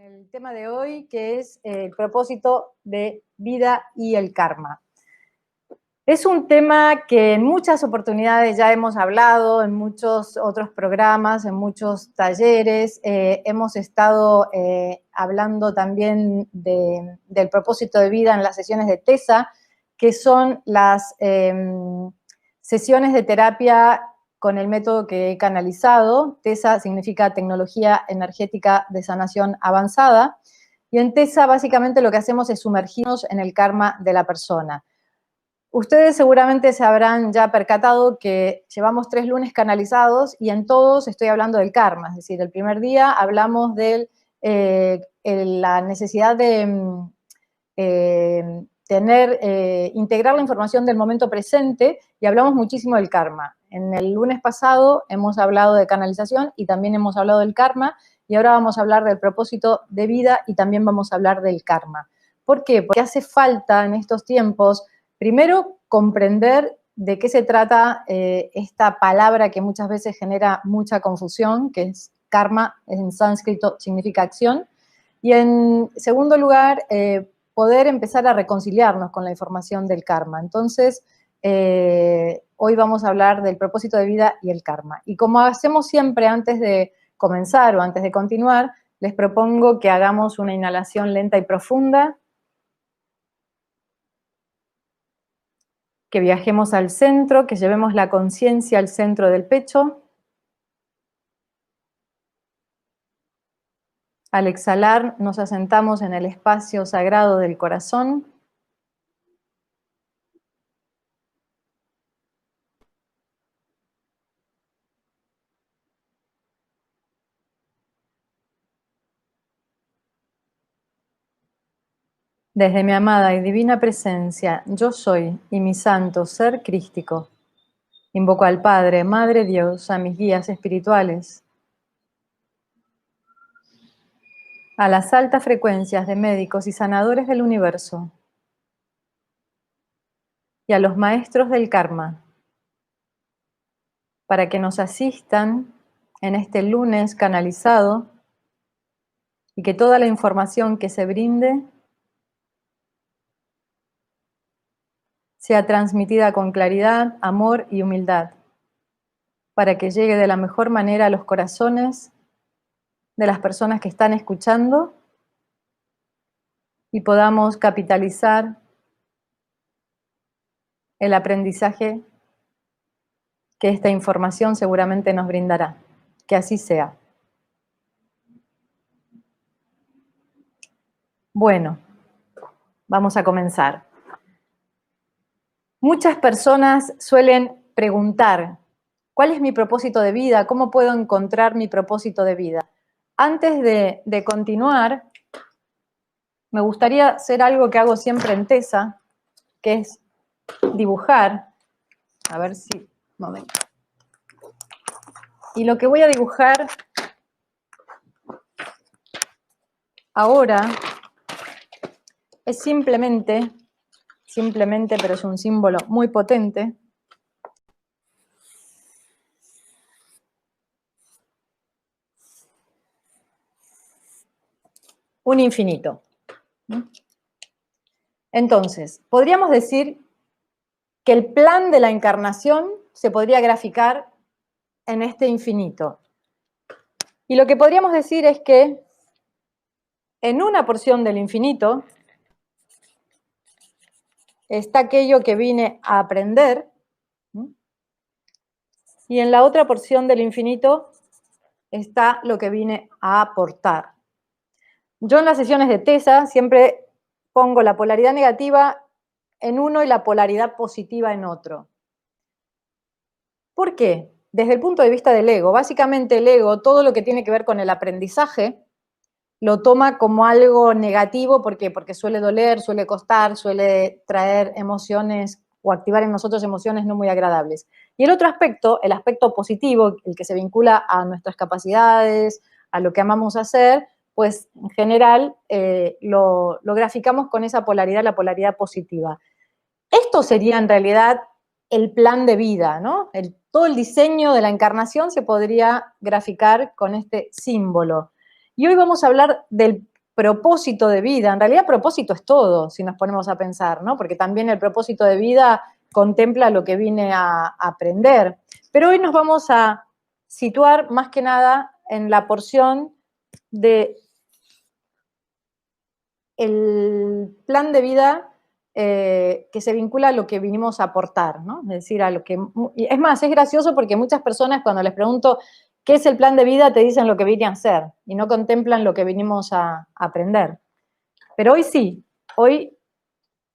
el tema de hoy, que es el propósito de vida y el karma. Es un tema que en muchas oportunidades ya hemos hablado, en muchos otros programas, en muchos talleres. Hemos estado hablando también del propósito de vida en las sesiones de TESA, que son las sesiones de terapia con el método que he canalizado. TESA significa Tecnología Energética de Sanación Avanzada. Y en TESA básicamente lo que hacemos es sumergirnos en el karma de la persona. Ustedes seguramente se habrán ya percatado que llevamos 3 lunes canalizados y en todos estoy hablando del karma. Es decir, el primer día hablamos de la necesidad de integrar la información del momento presente y hablamos muchísimo del karma. En el lunes pasado hemos hablado de canalización y también hemos hablado del karma y ahora vamos a hablar del propósito de vida y también vamos a hablar del karma. ¿Por qué? Porque hace falta en estos tiempos, primero, comprender de qué se trata esta palabra que muchas veces genera mucha confusión, que es karma, en sánscrito significa acción, y en segundo lugar, poder empezar a reconciliarnos con la información del karma. Entonces, hoy vamos a hablar del propósito de vida y el karma. Y como hacemos siempre antes de comenzar o antes de continuar, les propongo que hagamos una inhalación lenta y profunda, que viajemos al centro, que llevemos la conciencia al centro del pecho. Al exhalar, nos asentamos en el espacio sagrado del corazón. Desde mi amada y divina presencia, yo soy y mi santo ser crístico. Invoco al Padre, Madre Dios, a mis guías espirituales, a las altas frecuencias de médicos y sanadores del universo, y a los maestros del karma, para que nos asistan en este lunes canalizado y que toda la información que se brinde sea transmitida con claridad, amor y humildad, para que llegue de la mejor manera a los corazones de las personas que están escuchando y podamos capitalizar el aprendizaje que esta información seguramente nos brindará. Que así sea. Bueno, vamos a comenzar. Muchas personas suelen preguntar, ¿cuál es mi propósito de vida? ¿Cómo puedo encontrar mi propósito de vida? Antes de continuar, me gustaría hacer algo que hago siempre en TESA, que es dibujar. A ver si... un momento. Y lo que voy a dibujar ahora es simplemente, pero es un símbolo muy potente, un infinito. Entonces, podríamos decir que el plan de la encarnación se podría graficar en este infinito. Y lo que podríamos decir es que en una porción del infinito está aquello que vine a aprender, y en la otra porción del infinito está lo que vine a aportar. Yo en las sesiones de TESA siempre pongo la polaridad negativa en uno y la polaridad positiva en otro. ¿Por qué? Desde el punto de vista del ego. Básicamente el ego, todo lo que tiene que ver con el aprendizaje, lo toma como algo negativo. ¿Por qué? Porque suele doler, suele costar, suele traer emociones o activar en nosotros emociones no muy agradables. Y el otro aspecto, el aspecto positivo, el que se vincula a nuestras capacidades, a lo que amamos hacer, pues en general lo graficamos con esa polaridad, la polaridad positiva. Esto sería en realidad el plan de vida, ¿no? Todo el diseño de la encarnación se podría graficar con este símbolo. Y hoy vamos a hablar del propósito de vida, en realidad propósito es todo, si nos ponemos a pensar, ¿no? Porque también el propósito de vida contempla lo que vine a aprender. Pero hoy nos vamos a situar más que nada en la porción de el plan de vida que se vincula a lo que vinimos a aportar, ¿no? Es decir, a lo que... Es más, es gracioso porque muchas personas cuando les pregunto qué es el plan de vida te dicen lo que vine a hacer y no contemplan lo que vinimos a aprender. Pero hoy sí, hoy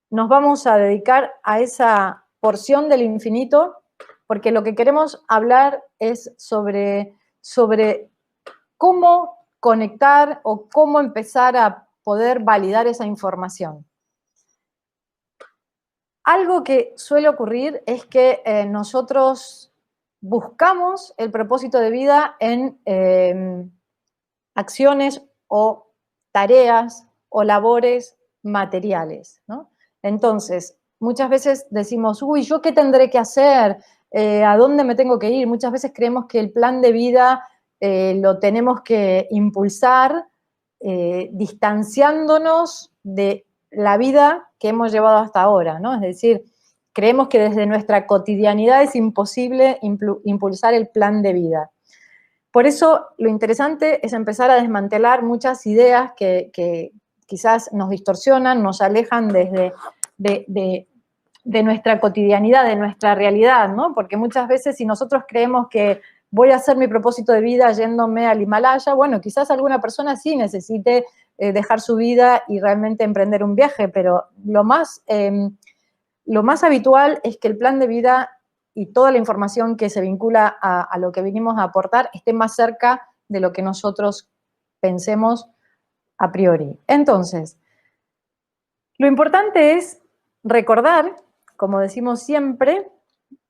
nos vamos a dedicar a esa porción del infinito porque lo que queremos hablar es sobre cómo conectar o cómo empezar a poder validar esa información. Algo que suele ocurrir es que nosotros buscamos el propósito de vida en acciones o tareas o labores materiales, ¿no? Entonces, muchas veces decimos, uy, ¿yo qué tendré que hacer? ¿A dónde me tengo que ir? Muchas veces creemos que el plan de vida lo tenemos que impulsar distanciándonos de la vida que hemos llevado hasta ahora, ¿no? Es decir, creemos que desde nuestra cotidianidad es imposible impulsar el plan de vida. Por eso lo interesante es empezar a desmantelar muchas ideas que quizás nos distorsionan, nos alejan desde de nuestra cotidianidad, de nuestra realidad, ¿no? Porque muchas veces si nosotros creemos que voy a hacer mi propósito de vida yéndome al Himalaya, bueno, quizás alguna persona sí necesite dejar su vida y realmente emprender un viaje, pero lo más habitual es que el plan de vida y toda la información que se vincula a lo que vinimos a aportar esté más cerca de lo que nosotros pensemos a priori. Entonces, lo importante es recordar, como decimos siempre,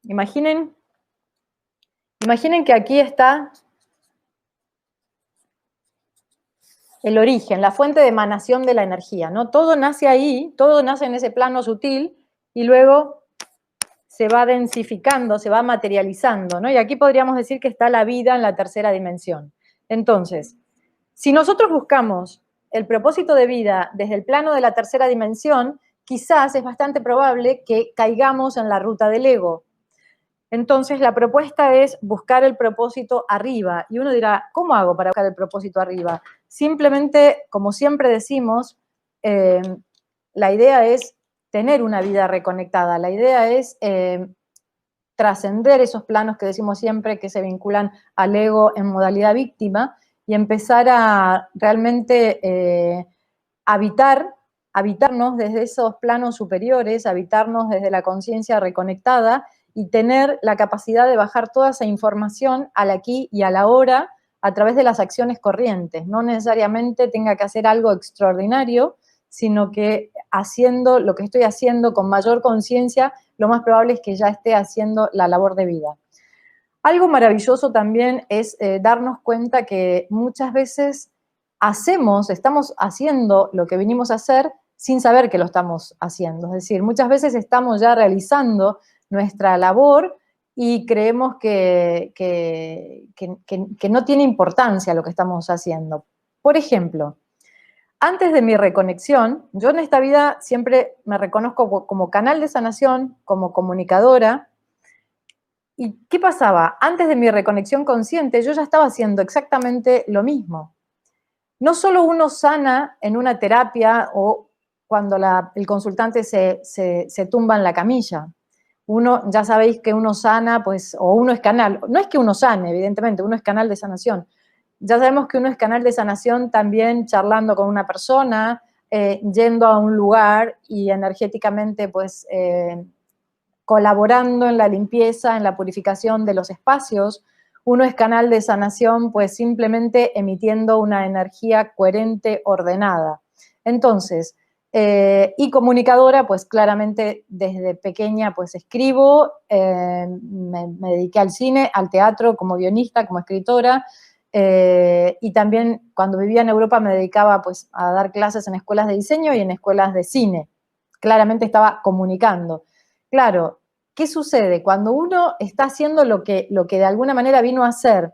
imaginen que aquí está el origen, la fuente de emanación de la energía, ¿no? Todo nace ahí, todo nace en ese plano sutil y luego se va densificando, se va materializando, ¿no? Y aquí podríamos decir que está la vida en la tercera dimensión. Entonces, si nosotros buscamos el propósito de vida desde el plano de la tercera dimensión, quizás es bastante probable que caigamos en la ruta del ego. Entonces, la propuesta es buscar el propósito arriba. Y uno dirá, ¿cómo hago para buscar el propósito arriba? Simplemente, como siempre decimos, la idea es tener una vida reconectada. La idea es trascender esos planos que decimos siempre que se vinculan al ego en modalidad víctima y empezar a realmente habitarnos desde esos planos superiores, habitarnos desde la conciencia reconectada y tener la capacidad de bajar toda esa información al aquí y a la ahora a través de las acciones corrientes. No necesariamente tenga que hacer algo extraordinario, sino que haciendo lo que estoy haciendo con mayor conciencia, lo más probable es que ya esté haciendo la labor de vida. Algo maravilloso también es darnos cuenta que muchas veces estamos haciendo lo que vinimos a hacer sin saber que lo estamos haciendo. Es decir, muchas veces estamos ya realizando nuestra labor y creemos que no tiene importancia lo que estamos haciendo. Por ejemplo, antes de mi reconexión, yo en esta vida siempre me reconozco como canal de sanación, como comunicadora. ¿Y qué pasaba? Antes de mi reconexión consciente, yo ya estaba haciendo exactamente lo mismo. No solo uno sana en una terapia o cuando el consultante se tumba en la camilla. Uno, ya sabéis que uno sana, pues, o uno es canal. No es que uno sane, evidentemente, uno es canal de sanación. Ya sabemos que uno es canal de sanación también charlando con una persona, yendo a un lugar y energéticamente, pues, colaborando en la limpieza, en la purificación de los espacios. Uno es canal de sanación, pues simplemente emitiendo una energía coherente, ordenada. Entonces, y comunicadora, pues claramente desde pequeña pues escribo, me dediqué al cine, al teatro, como guionista, como escritora, y también cuando vivía en Europa me dedicaba pues a dar clases en escuelas de diseño y en escuelas de cine. Claramente estaba comunicando. Claro, ¿qué sucede? Cuando uno está haciendo lo que de alguna manera vino a hacer,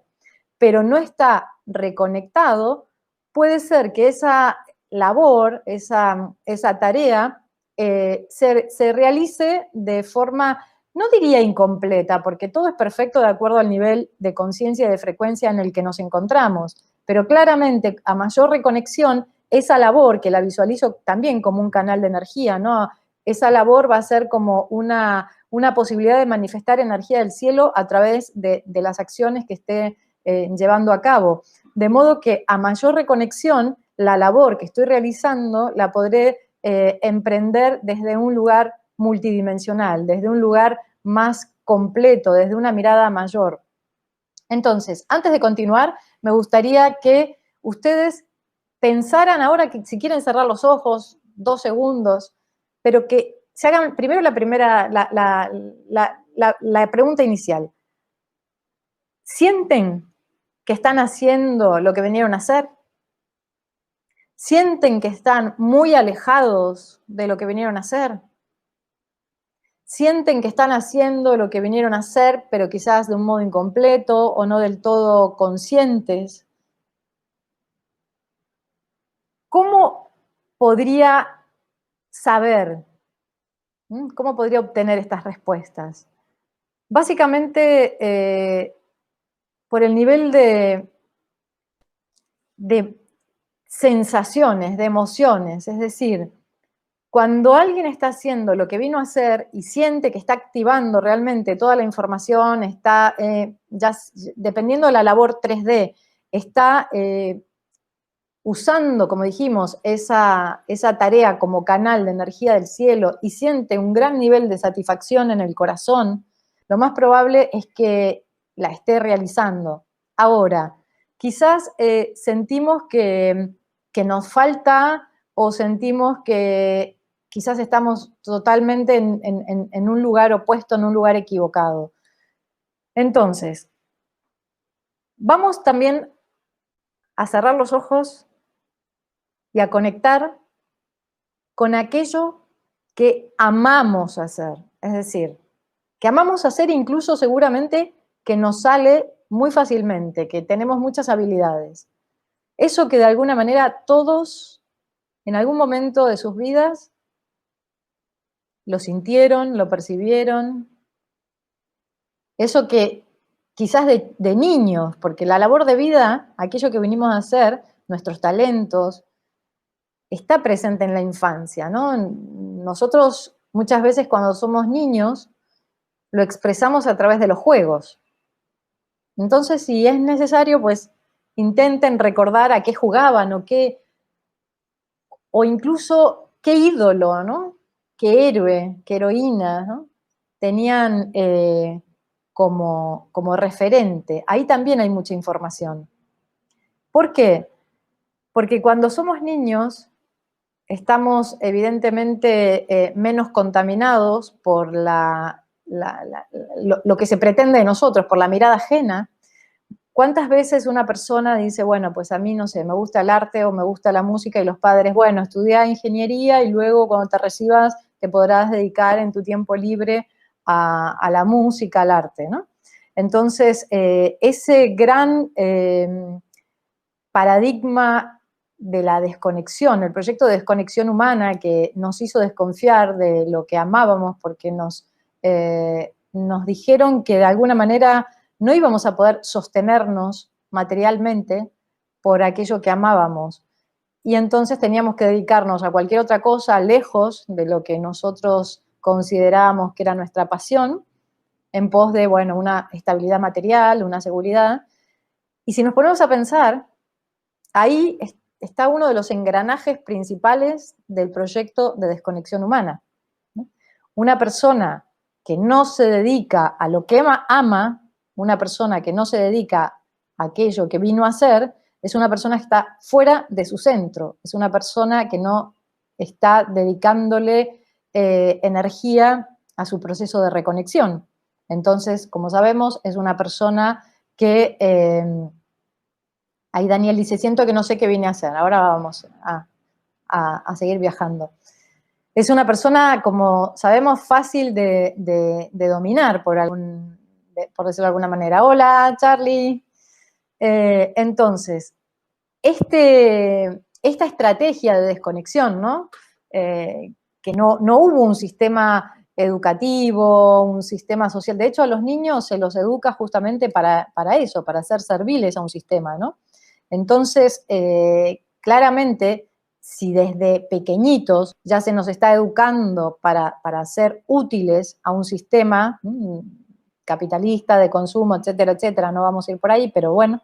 pero no está reconectado, puede ser que labor, esa tarea, se realice de forma, no diría incompleta, porque todo es perfecto de acuerdo al nivel de conciencia y de frecuencia en el que nos encontramos, pero claramente a mayor reconexión, esa labor, que la visualizo también como un canal de energía, ¿no? Esa labor va a ser como una posibilidad de manifestar energía del cielo a través de las acciones que esté llevando a cabo. De modo que a mayor reconexión, la labor que estoy realizando la podré emprender desde un lugar multidimensional, desde un lugar más completo, desde una mirada mayor. Entonces, antes de continuar, me gustaría que ustedes pensaran ahora que si quieren cerrar los ojos 2 segundos, pero que se hagan primero la pregunta inicial. ¿Sienten que están haciendo lo que vinieron a hacer? ¿Sienten que están muy alejados de lo que vinieron a hacer? ¿Sienten que están haciendo lo que vinieron a hacer, pero quizás de un modo incompleto o no del todo conscientes? ¿Cómo podría saber? ¿Cómo podría obtener estas respuestas? Básicamente, por el nivel de sensaciones, de emociones, es decir, cuando alguien está haciendo lo que vino a hacer y siente que está activando realmente toda la información, está, ya dependiendo de la labor 3D, está usando, como dijimos, esa tarea como canal de energía del cielo y siente un gran nivel de satisfacción en el corazón, lo más probable es que la esté realizando. Ahora, quizás sentimos que nos falta o sentimos que quizás estamos totalmente en un lugar opuesto, en un lugar equivocado. Entonces, vamos también a cerrar los ojos y a conectar con aquello que amamos hacer. Es decir, que amamos hacer incluso seguramente que nos sale muy fácilmente, que tenemos muchas habilidades. Eso que de alguna manera todos en algún momento de sus vidas lo sintieron, lo percibieron. Eso que quizás de niños, porque la labor de vida, aquello que venimos a hacer, nuestros talentos, está presente en la infancia, ¿no? Nosotros muchas veces cuando somos niños lo expresamos a través de los juegos. Entonces, si es necesario, pues intenten recordar a qué jugaban o incluso qué ídolo, ¿no? Qué héroe, qué heroína, ¿no? Tenían como referente. Ahí también hay mucha información. ¿Por qué? Porque cuando somos niños estamos evidentemente menos contaminados por lo que se pretende de nosotros, por la mirada ajena. ¿Cuántas veces una persona dice, bueno, pues a mí, no sé, me gusta el arte o me gusta la música y los padres, bueno, estudia ingeniería y luego cuando te recibas te podrás dedicar en tu tiempo libre a la música, al arte, ¿no? Entonces, ese gran paradigma de la desconexión, el proyecto de desconexión humana que nos hizo desconfiar de lo que amábamos porque nos dijeron que de alguna manera no íbamos a poder sostenernos materialmente por aquello que amábamos. Y entonces teníamos que dedicarnos a cualquier otra cosa lejos de lo que nosotros considerábamos que era nuestra pasión, en pos de, bueno, una estabilidad material, una seguridad. Y si nos ponemos a pensar, ahí está uno de los engranajes principales del proyecto de desconexión humana. Una persona que no se dedica a lo que ama, una persona que no se dedica a aquello que vino a hacer, es una persona que está fuera de su centro, es una persona que no está dedicándole energía a su proceso de reconexión. Entonces, como sabemos, es una persona que... ahí Daniel dice, siento que no sé qué vine a hacer, ahora vamos a seguir viajando. Es una persona, como sabemos, fácil de dominar, por decirlo de alguna manera. Hola, Charlie. Entonces, este esta estrategia de desconexión, ¿no? Que no hubo un sistema educativo, un sistema social. De hecho, a los niños se los educa justamente para eso, para ser serviles a un sistema, ¿no? Entonces, claramente, si desde pequeñitos ya se nos está educando para ser útiles a un sistema capitalista, de consumo, etcétera, etcétera, no vamos a ir por ahí, pero bueno,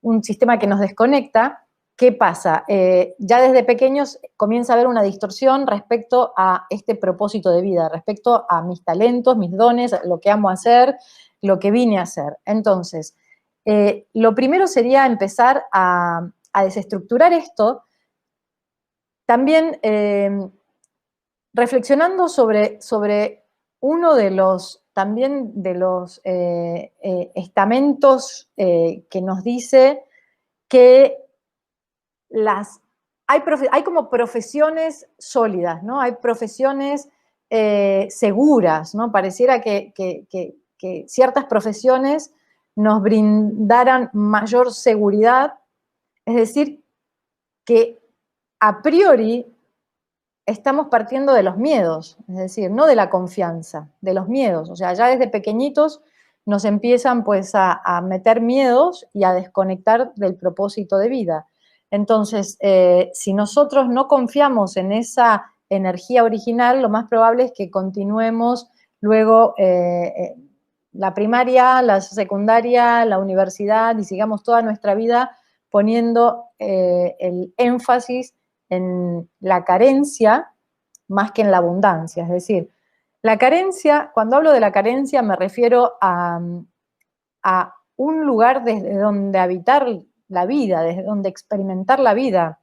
un sistema que nos desconecta, ¿qué pasa? Ya desde pequeños comienza a haber una distorsión respecto a este propósito de vida, respecto a mis talentos, mis dones, lo que amo hacer, lo que vine a hacer. Entonces, lo primero sería empezar a desestructurar esto, también reflexionando sobre uno de los, también de los estamentos que nos dice que hay como profesiones sólidas, ¿no? Hay profesiones seguras, ¿no? Pareciera que ciertas profesiones nos brindaran mayor seguridad, es decir, que a priori estamos partiendo de los miedos, es decir, no de la confianza, de los miedos. O sea, ya desde pequeñitos nos empiezan pues a meter miedos y a desconectar del propósito de vida. Entonces, si nosotros no confiamos en esa energía original, lo más probable es que continuemos luego la primaria, la secundaria, la universidad y sigamos toda nuestra vida poniendo el énfasis en la carencia más que en la abundancia. Es decir, la carencia, cuando hablo de la carencia me refiero a un lugar desde donde habitar la vida, desde donde experimentar la vida.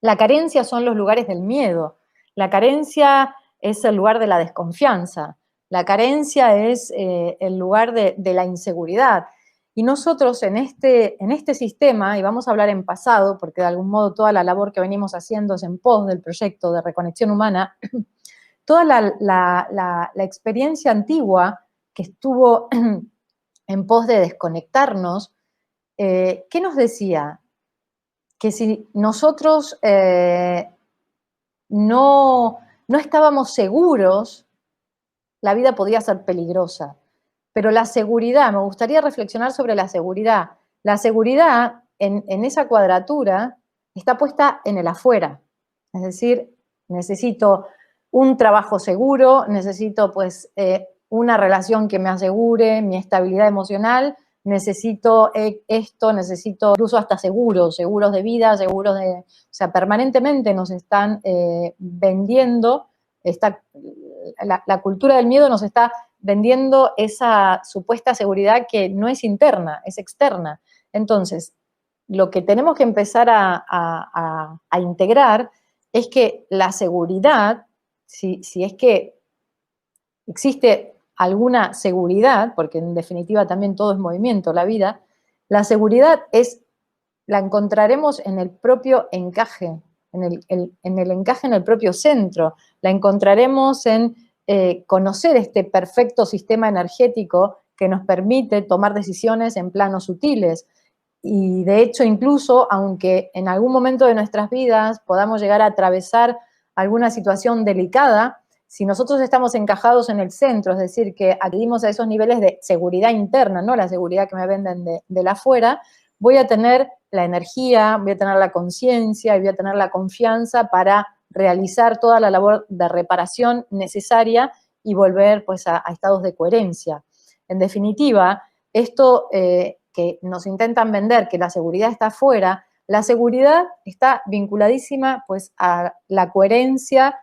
La carencia son los lugares del miedo. La carencia es el lugar de la desconfianza. La carencia es el lugar de la inseguridad. Y nosotros en este sistema, y vamos a hablar en pasado, porque de algún modo toda la labor que venimos haciendo es en pos del proyecto de reconexión humana, toda la experiencia antigua que estuvo en pos de desconectarnos, ¿qué nos decía? Que si nosotros no estábamos seguros, la vida podía ser peligrosa. Pero la seguridad, me gustaría reflexionar sobre la seguridad. La seguridad en esa cuadratura está puesta en el afuera. Es decir, necesito un trabajo seguro, necesito pues una relación que me asegure mi estabilidad emocional, necesito esto, necesito incluso hasta seguros de vida, seguros de... O sea, permanentemente nos están vendiendo, la cultura del miedo nos está vendiendo esa supuesta seguridad que no es interna, es externa. Entonces, lo que tenemos que empezar a integrar es que la seguridad, si es que existe alguna seguridad, porque en definitiva también todo es movimiento, la vida, la seguridad la encontraremos en el propio encaje, en el encaje en el propio centro, la encontraremos en conocer este perfecto sistema energético que nos permite tomar decisiones en planos sutiles. Y de hecho, incluso, aunque en algún momento de nuestras vidas podamos llegar a atravesar alguna situación delicada, si nosotros estamos encajados en el centro, es decir, que adquirimos a esos niveles de seguridad interna, no la seguridad que me venden de la afuera, voy a tener la energía, voy a tener la conciencia y voy a tener la confianza para realizar toda la labor de reparación necesaria y volver pues, a estados de coherencia. En definitiva, esto que nos intentan vender, que la seguridad está afuera, la seguridad está vinculadísima pues, a la coherencia,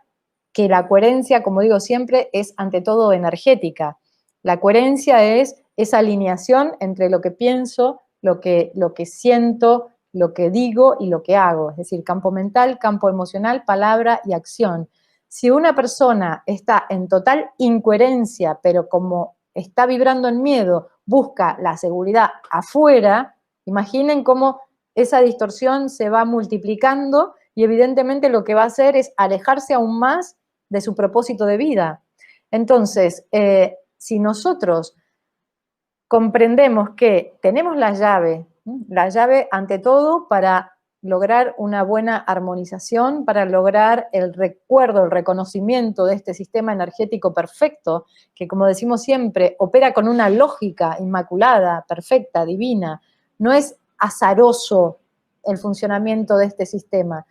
que la coherencia, como digo siempre, es ante todo energética. La coherencia es esa alineación entre lo que pienso, lo que siento, lo que digo y lo que hago, es decir, campo mental, campo emocional, palabra y acción. Si una persona está en total incoherencia, pero como está vibrando en miedo, busca la seguridad afuera, imaginen cómo esa distorsión se va multiplicando y evidentemente lo que va a hacer es alejarse aún más de su propósito de vida. Entonces, si nosotros comprendemos que tenemos la llave ante todo para lograr una buena armonización, para lograr el recuerdo, el reconocimiento de este sistema energético perfecto, que como decimos siempre, opera con una lógica inmaculada, perfecta, divina. No es azaroso el funcionamiento de este sistema.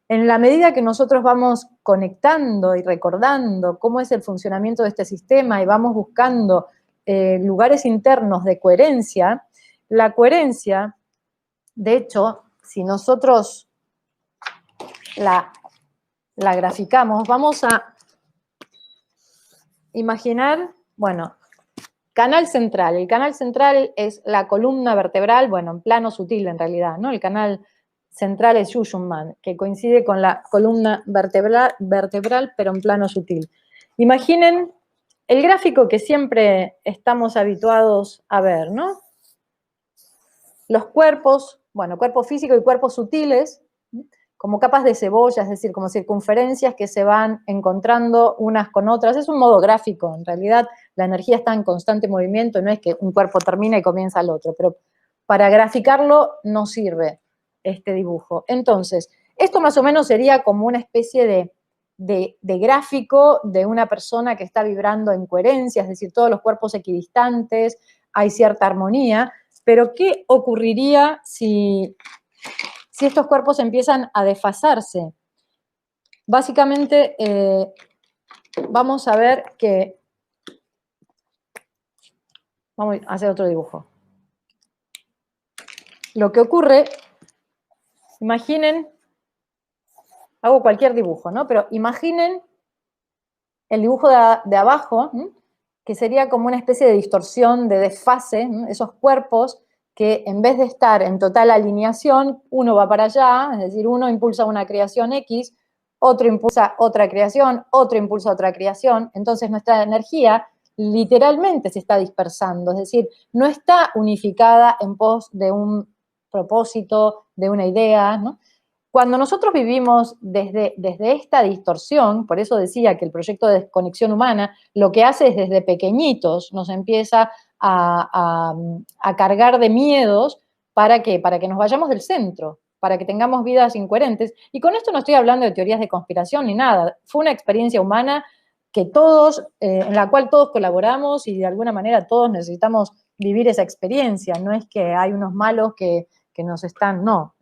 En la medida que nosotros vamos conectando y recordando cómo es el funcionamiento de este sistema y vamos buscando lugares internos de coherencia, la coherencia, de hecho, si nosotros la graficamos, vamos a imaginar, bueno, canal central. El canal central es la columna vertebral, bueno, en plano sutil en realidad, ¿no? El canal central es Shushunman, que coincide con la columna vertebral, pero en plano sutil. Imaginen el gráfico que siempre estamos habituados a ver, ¿no? Los cuerpos, bueno, cuerpo físico y cuerpos sutiles, como capas de cebolla, es decir, como circunferencias que se van encontrando unas con otras. Es un modo gráfico, en realidad la energía está en constante movimiento, no es que un cuerpo termina y comienza el otro, pero para graficarlo no sirve este dibujo. Entonces, esto más o menos sería como una especie de gráfico de una persona que está vibrando en coherencia, es decir, todos los cuerpos equidistantes, hay cierta armonía, pero ¿qué ocurriría si estos cuerpos empiezan a desfasarse? Básicamente, vamos a ver que... Vamos a hacer otro dibujo. Lo que ocurre, imaginen, hago cualquier dibujo, ¿no? Pero imaginen el dibujo de abajo, que sería como una especie de distorsión, de desfase, esos cuerpos que en vez de estar en total alineación, uno va para allá, es decir, uno impulsa una creación X, otro impulsa otra creación, otro impulsa otra creación, entonces nuestra energía literalmente se está dispersando, es decir, no está unificada en pos de un propósito, de una idea, ¿no? Cuando nosotros vivimos desde esta distorsión, por eso decía que el proyecto de desconexión humana lo que hace es desde pequeñitos nos empieza a cargar de miedos para que nos vayamos del centro, para que tengamos vidas incoherentes. Y con esto no estoy hablando de teorías de conspiración ni nada. Fue una experiencia humana que todos, en la cual todos colaboramos y de alguna manera todos necesitamos vivir esa experiencia. No es que hay unos malos que nos están, no.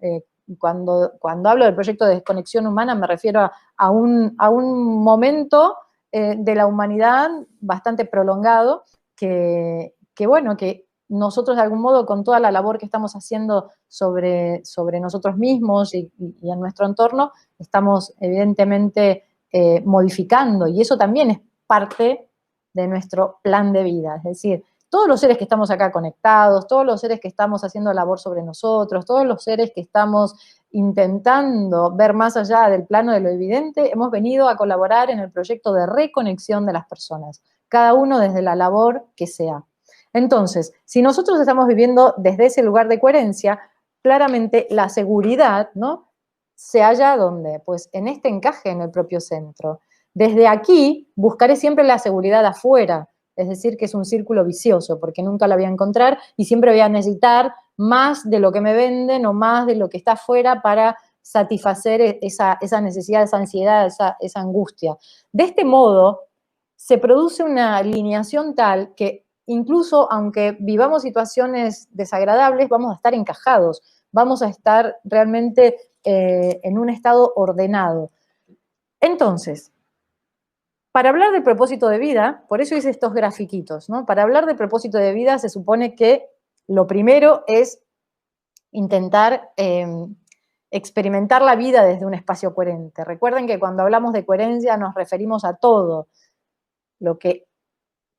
Cuando hablo del proyecto de desconexión humana me refiero a un momento de la humanidad bastante prolongado que nosotros de algún modo con toda la labor que estamos haciendo sobre nosotros mismos y en nuestro entorno, estamos evidentemente modificando, y eso también es parte de nuestro plan de vida, es decir, todos los seres que estamos acá conectados, todos los seres que estamos haciendo labor sobre nosotros, todos los seres que estamos intentando ver más allá del plano de lo evidente, hemos venido a colaborar en el proyecto de reconexión de las personas, cada uno desde la labor que sea. Entonces, si nosotros estamos viviendo desde ese lugar de coherencia, claramente la seguridad, ¿no?, se halla ¿dónde? Pues en este encaje en el propio centro. Desde aquí buscaré siempre la seguridad afuera, es decir, que es un círculo vicioso, porque nunca la voy a encontrar y siempre voy a necesitar más de lo que me venden o más de lo que está afuera para satisfacer esa necesidad, esa ansiedad, esa angustia. De este modo, se produce una alineación tal que incluso aunque vivamos situaciones desagradables, vamos a estar encajados, vamos a estar realmente en un estado ordenado. Entonces, para hablar del propósito de vida, por eso hice estos grafiquitos, ¿no? Para hablar del propósito de vida se supone que lo primero es intentar experimentar la vida desde un espacio coherente. Recuerden que cuando hablamos de coherencia nos referimos a todo, lo que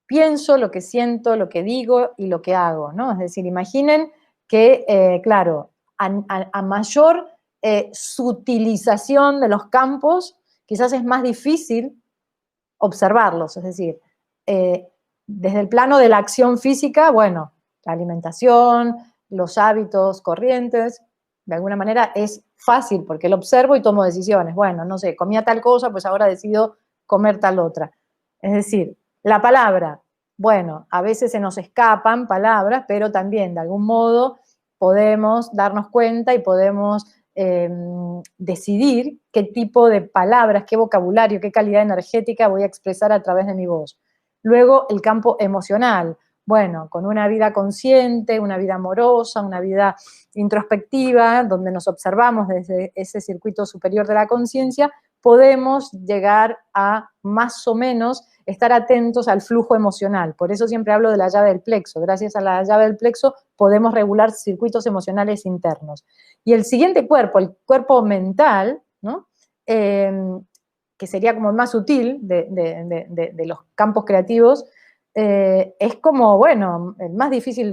pienso, lo que siento, lo que digo y lo que hago, ¿no? Es decir, imaginen que, claro, a mayor sutilización de los campos, quizás es más difícil observarlos, es decir, desde el plano de la acción física, bueno, la alimentación, los hábitos corrientes, de alguna manera es fácil porque lo observo y tomo decisiones. Bueno, no sé, comía tal cosa, pues ahora decido comer tal otra. Es decir, la palabra, bueno, a veces se nos escapan palabras, pero también de algún modo podemos darnos cuenta y podemos decidir qué tipo de palabras, qué vocabulario, qué calidad energética voy a expresar a través de mi voz. Luego, el campo emocional. Bueno, con una vida consciente, una vida amorosa, una vida introspectiva, donde nos observamos desde ese circuito superior de la conciencia, podemos llegar a más o menos estar atentos al flujo emocional. Por eso siempre hablo de la llave del plexo. Gracias a la llave del plexo podemos regular circuitos emocionales internos. Y el siguiente cuerpo, el cuerpo mental, ¿no? Que sería como el más sutil de los campos creativos, es como, bueno, el más difícil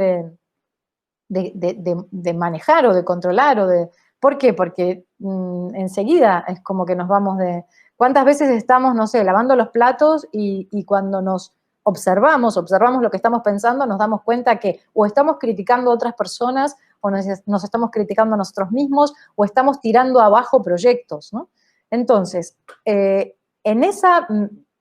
de manejar o de controlar. ¿Por qué? Porque enseguida es como que nos vamos de... ¿Cuántas veces estamos, no sé, lavando los platos y cuando nos observamos lo que estamos pensando, nos damos cuenta que o estamos criticando a otras personas o nos estamos criticando a nosotros mismos o estamos tirando abajo proyectos, ¿no? Entonces, en esa,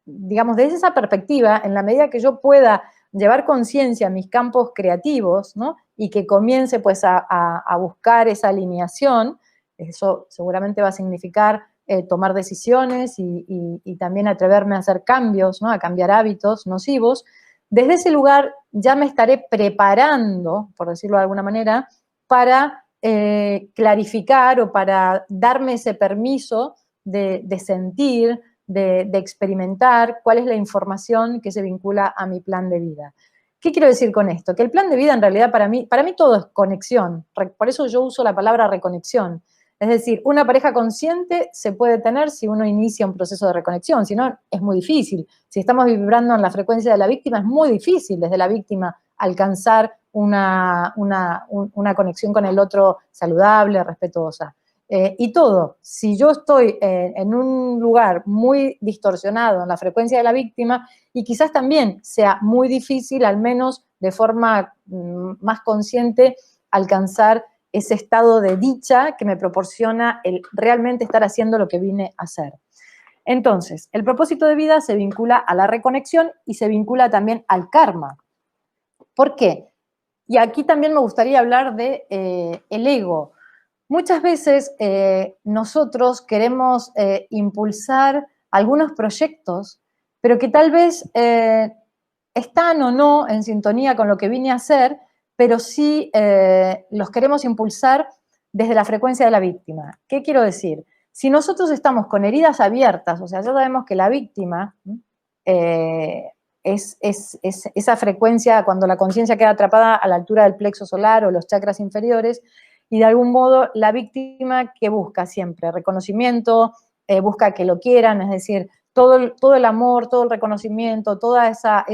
digamos, desde esa perspectiva, en la medida que yo pueda llevar conciencia a mis campos creativos, ¿no? Y que comience pues a buscar esa alineación, eso seguramente va a significar tomar decisiones y también atreverme a hacer cambios, ¿no? A cambiar hábitos nocivos. Desde ese lugar ya me estaré preparando, por decirlo de alguna manera, para clarificar o para darme ese permiso de sentir, de experimentar cuál es la información que se vincula a mi plan de vida. ¿Qué quiero decir con esto? Que el plan de vida en realidad para mí todo es conexión. Por eso yo uso la palabra reconexión. Es decir, una pareja consciente se puede tener si uno inicia un proceso de reconexión, si no es muy difícil. Si estamos vibrando en la frecuencia de la víctima, es muy difícil desde la víctima alcanzar una conexión con el otro saludable, respetuosa. Y todo, si yo estoy en un lugar muy distorsionado en la frecuencia de la víctima, y quizás también sea muy difícil, al menos de forma más consciente, alcanzar ese estado de dicha que me proporciona el realmente estar haciendo lo que vine a hacer. Entonces, el propósito de vida se vincula a la reconexión y se vincula también al karma. ¿Por qué? Y aquí también me gustaría hablar de el ego. Muchas veces nosotros queremos impulsar algunos proyectos, pero que tal vez están o no en sintonía con lo que vine a hacer, pero sí los queremos impulsar desde la frecuencia de la víctima. ¿Qué quiero decir? Si nosotros estamos con heridas abiertas, o sea, ya sabemos que la víctima es esa frecuencia cuando la conciencia queda atrapada a la altura del plexo solar o los chakras inferiores, y de algún modo la víctima que busca siempre reconocimiento, busca que lo quieran, es decir, todo el amor, todo el reconocimiento, toda esa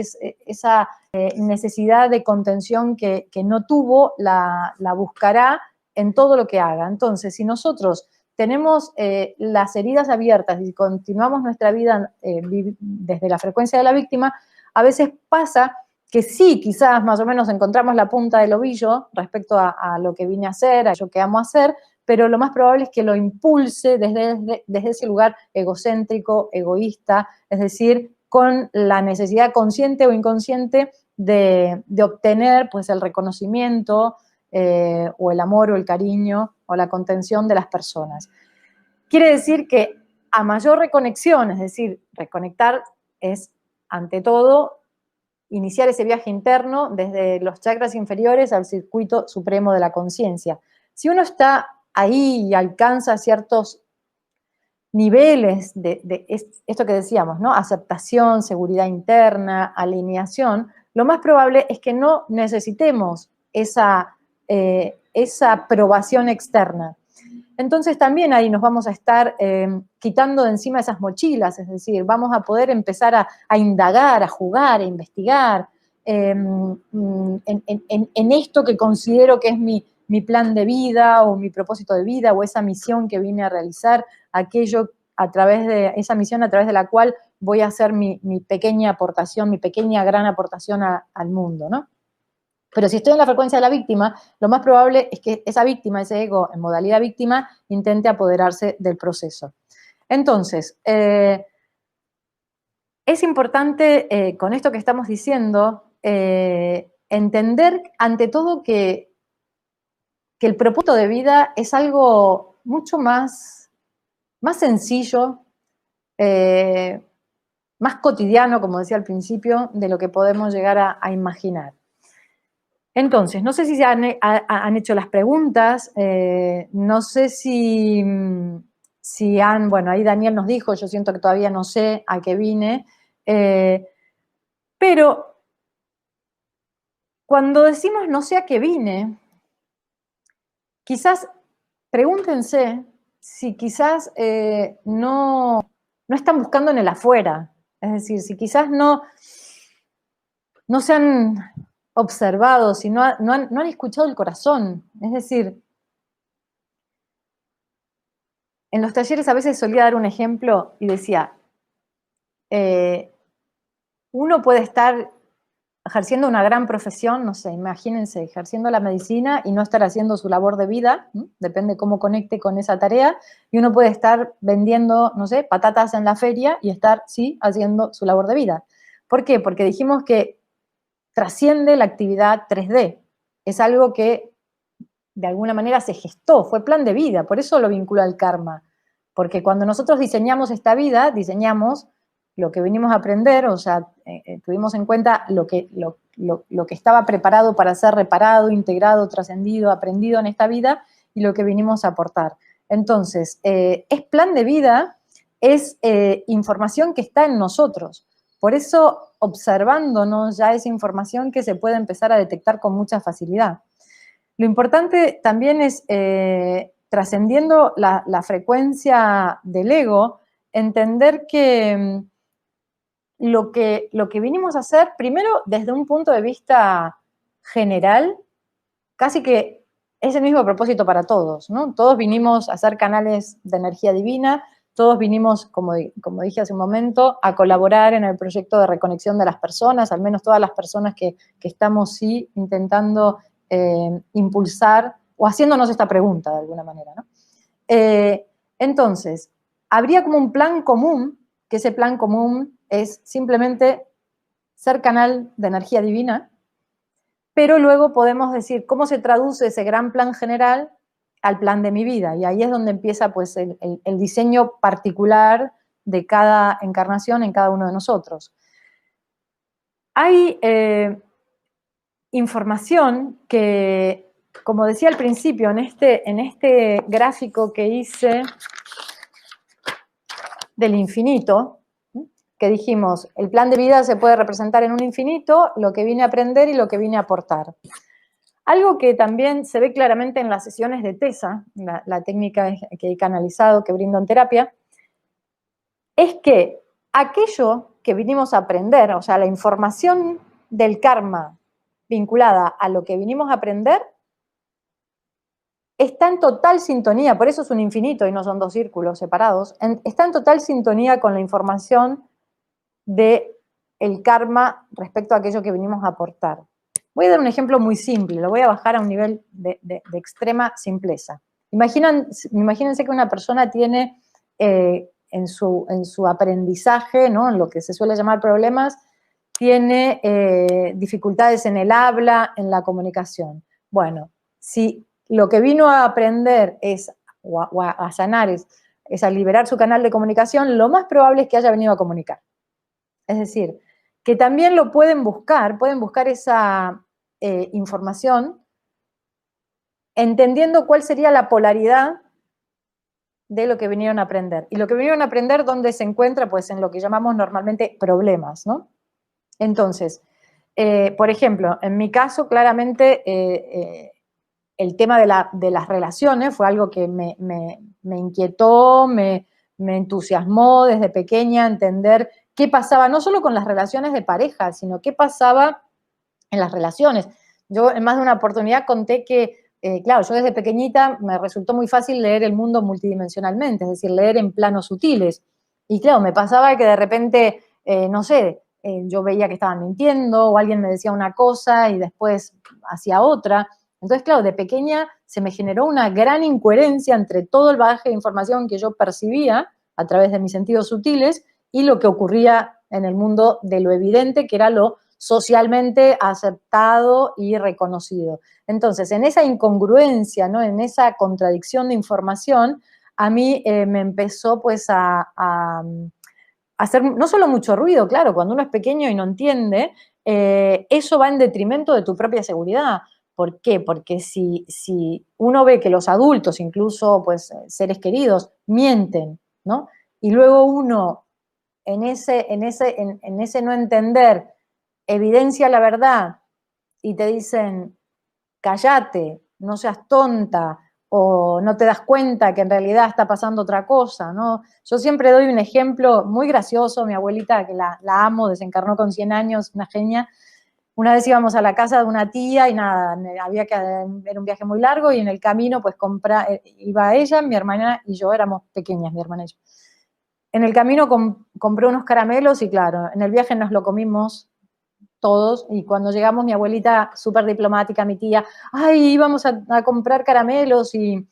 necesidad de contención que no tuvo, la buscará en todo lo que haga. Entonces, si nosotros tenemos las heridas abiertas y continuamos nuestra vida desde la frecuencia de la víctima, a veces pasa que sí, quizás más o menos encontramos la punta del ovillo respecto a lo que vine a hacer, a lo que amo hacer, pero lo más probable es que lo impulse desde ese lugar egocéntrico, egoísta, es decir, con la necesidad consciente o inconsciente de obtener pues, el reconocimiento o el amor o el cariño o la contención de las personas. Quiere decir que a mayor reconexión, es decir, reconectar es ante todo iniciar ese viaje interno desde los chakras inferiores al circuito supremo de la conciencia. Si uno está ahí y alcanza ciertos niveles de esto que decíamos, ¿no? Aceptación, seguridad interna, alineación, lo más probable es que no necesitemos esa aprobación externa. Entonces también ahí nos vamos a estar quitando de encima esas mochilas, es decir, vamos a poder empezar a indagar, a jugar, a investigar en esto que considero que es mi plan de vida o mi propósito de vida o esa misión que vine a realizar, aquello a través de esa misión a través de la cual voy a hacer mi pequeña aportación, mi pequeña gran aportación al mundo, ¿no? Pero si estoy en la frecuencia de la víctima, lo más probable es que esa víctima, ese ego en modalidad víctima, intente apoderarse del proceso. Entonces, es importante con esto que estamos diciendo, entender ante todo que el propósito de vida es algo mucho más sencillo, más cotidiano, como decía al principio, de lo que podemos llegar a imaginar. Entonces, no sé si se han hecho las preguntas, no sé si han, bueno, ahí Daniel nos dijo, yo siento que todavía no sé a qué vine, pero cuando decimos no sé a qué vine, quizás pregúntense si quizás no están buscando en el afuera, es decir, si quizás no se han observado, si no han escuchado el corazón. Es decir, en los talleres a veces solía dar un ejemplo y decía, uno puede estar ejerciendo una gran profesión, no sé, imagínense, ejerciendo la medicina y no estar haciendo su labor de vida, depende cómo conecte con esa tarea, y uno puede estar vendiendo, no sé, patatas en la feria y estar, sí, haciendo su labor de vida. ¿Por qué? Porque dijimos que trasciende la actividad 3D, es algo que de alguna manera se gestó, fue plan de vida, por eso lo vinculo al karma, porque cuando nosotros diseñamos esta vida, diseñamos lo que venimos a aprender, o sea, tuvimos en cuenta lo que estaba preparado para ser reparado, integrado, trascendido, aprendido en esta vida y lo que vinimos a aportar. Entonces, es plan de vida, es información que está en nosotros. Por eso, observándonos ya esa información que se puede empezar a detectar con mucha facilidad. Lo importante también es, trascendiendo la frecuencia del ego, entender que lo que vinimos a hacer, primero desde un punto de vista general, casi que es el mismo propósito para todos, ¿no? Todos vinimos a ser canales de energía divina, todos vinimos, como dije hace un momento, a colaborar en el proyecto de reconexión de las personas, al menos todas las personas que estamos, sí, intentando impulsar o haciéndonos esta pregunta de alguna manera, ¿no? Entonces, habría como un plan común, que ese plan común es simplemente ser canal de energía divina, pero luego podemos decir cómo se traduce ese gran plan general al plan de mi vida, y ahí es donde empieza pues el diseño particular de cada encarnación en cada uno de nosotros. Hay información que, como decía al principio, en este gráfico que hice del infinito, que dijimos, el plan de vida se puede representar en un infinito, lo que vine a aprender y lo que vine a aportar. Algo que también se ve claramente en las sesiones de TESA, la técnica que he canalizado, que brindo en terapia, es que aquello que vinimos a aprender, o sea, la información del karma vinculada a lo que vinimos a aprender, está en total sintonía, por eso es un infinito y no son dos círculos separados, está en total sintonía con la información del karma respecto a aquello que venimos a aportar. Voy a dar un ejemplo muy simple, lo voy a bajar a un nivel de extrema simpleza. Imagínense que una persona tiene en su aprendizaje, ¿no?, en lo que se suele llamar problemas, tiene dificultades en el habla, en la comunicación. Bueno, si lo que vino a aprender es, o a sanar, es a liberar su canal de comunicación, lo más probable es que haya venido a comunicar. Es decir, que también lo pueden buscar esa información entendiendo cuál sería la polaridad de lo que vinieron a aprender. Y lo que vinieron a aprender, ¿dónde se encuentra? Pues en lo que llamamos normalmente problemas, ¿no? Entonces, por ejemplo, en mi caso, claramente, el tema de las relaciones fue algo que me inquietó, me entusiasmó desde pequeña, entender qué pasaba, no solo con las relaciones de pareja, sino qué pasaba en las relaciones. Yo en más de una oportunidad conté que, claro, yo desde pequeñita me resultó muy fácil leer el mundo multidimensionalmente, es decir, leer en planos sutiles. Y claro, me pasaba que de repente, no sé, yo veía que estaban mintiendo o alguien me decía una cosa y después hacía otra. Entonces, claro, de pequeña se me generó una gran incoherencia entre todo el bagaje de información que yo percibía a través de mis sentidos sutiles y lo que ocurría en el mundo de lo evidente, que era lo socialmente aceptado y reconocido. Entonces, en esa incongruencia, ¿no? En esa contradicción de información, a mí me empezó pues a hacer no solo mucho ruido, claro, cuando uno es pequeño y no entiende, eso va en detrimento de tu propia seguridad. ¿Por qué? Porque si uno ve que los adultos, incluso pues seres queridos, mienten, ¿no? Y luego uno en ese no entender evidencia la verdad y te dicen, cállate, no seas tonta, o no te das cuenta que en realidad está pasando otra cosa, ¿no? Yo siempre doy un ejemplo muy gracioso, mi abuelita, que la amo, desencarnó con 100 años, una genia. Una vez íbamos a la casa de una tía y nada, había que era un viaje muy largo y en el camino pues iba ella, mi hermana y yo, éramos pequeñas, mi hermana y yo. En el camino compré unos caramelos y claro, en el viaje nos lo comimos todos, y cuando llegamos mi abuelita, súper diplomática, mi tía, ay, íbamos a comprar caramelos y